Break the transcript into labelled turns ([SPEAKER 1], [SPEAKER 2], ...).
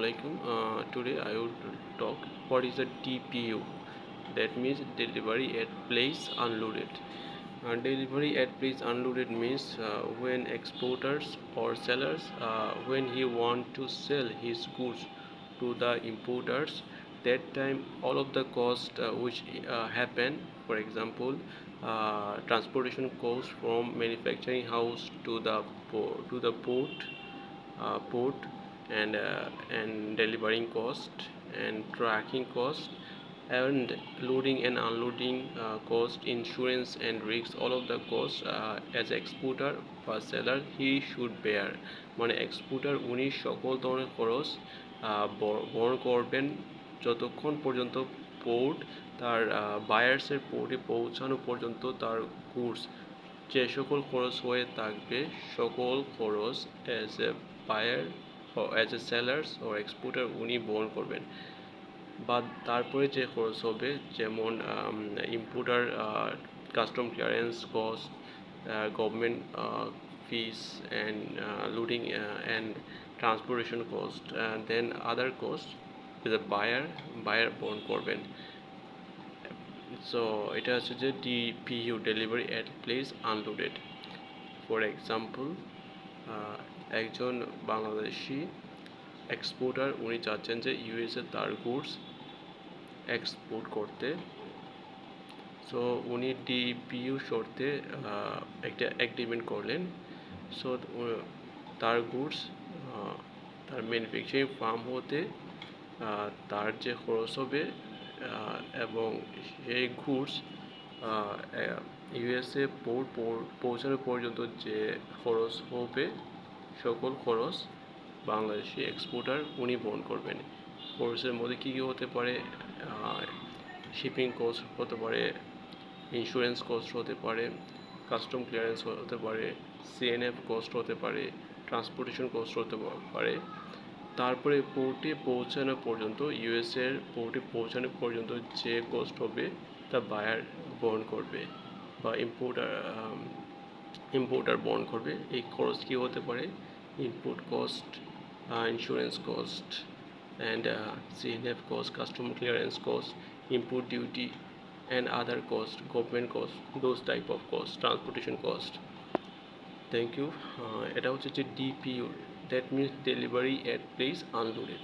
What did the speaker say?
[SPEAKER 1] Assalamualaikum. Today I will talk what is a DPU. That means delivery at place unloaded. Delivery at place unloaded means when exporters or sellers when he want to sell his goods to the importers, that time all of the cost which happen, for example, transportation cost from manufacturing house to the port, and delivering cost and tracking cost and loading and unloading cost, insurance and risks, all of the costs as exporter বা seller he should bear. মানে exporter উনি সকল ধরনের খরচ বহন করবেন যতক্ষণ পর্যন্ত পোর্ট তার বায়ার্সের পোর্টে পৌঁছানো পর্যন্ত তার গুডস যে সকল খরচ হয়ে থাকবে সকল খরচ অ্যাজ এ বায়ার ও অ্যাজ এ সেলার্স ও এক্সপোর্টার উনি বহন করবেন। বা তারপরে যে খরচ হবে, যেমন importer custom clearance cost, government fees and loading and transportation cost, and then other cost with a buyer বহন করবেন। সো এটা হচ্ছে যে DPU, delivery at place unloaded. For example, একজন বাংলাদেশি এক্সপোর্টার উনি চাচ্ছেন যে ইউএসএ তার গুডস এক্সপোর্ট করতে। সো উনি ডিপিইউ শর্তে একটা এগ্রিমেন্ট করলেন। সো তার গুডস তার ম্যানুফ্যাকচারিং ফার্ম হতে তার যে খরচ হবে এবং সেই গুডস ইউএসএ পোর্ট পৌঁছানো পর্যন্ত যে খরচ হবে সকল খরচ বাংলাদেশি এক্সপোর্টার উনি বহন করবেন। খরচের মধ্যে কী কী হতে পারে? শিপিং কস্ট হতে পারে, ইন্স্যুরেন্স কস্ট হতে পারে, কাস্টম ক্লিয়ারেন্স হতে পারে, সিএনএফ কস্ট হতে পারে, ট্রান্সপোর্টেশন কস্ট হতে পারে। তারপরে পোর্টে পৌঁছানো পর্যন্ত, ইউএসএর পোর্টে পৌঁছানো পর্যন্ত যে কস্ট হবে তা বায়ার বহন করবে বা ইম্পোর্টার বহন করবে। এই খরচ কী হতে পারে? Input cost, insurance cost, and CNF cost, custom clearance cost, import duty, and other cost, government cost, those type of cost, transportation cost. Thank you. এটা হচ্ছে যে DPU, that means delivery at place unloaded.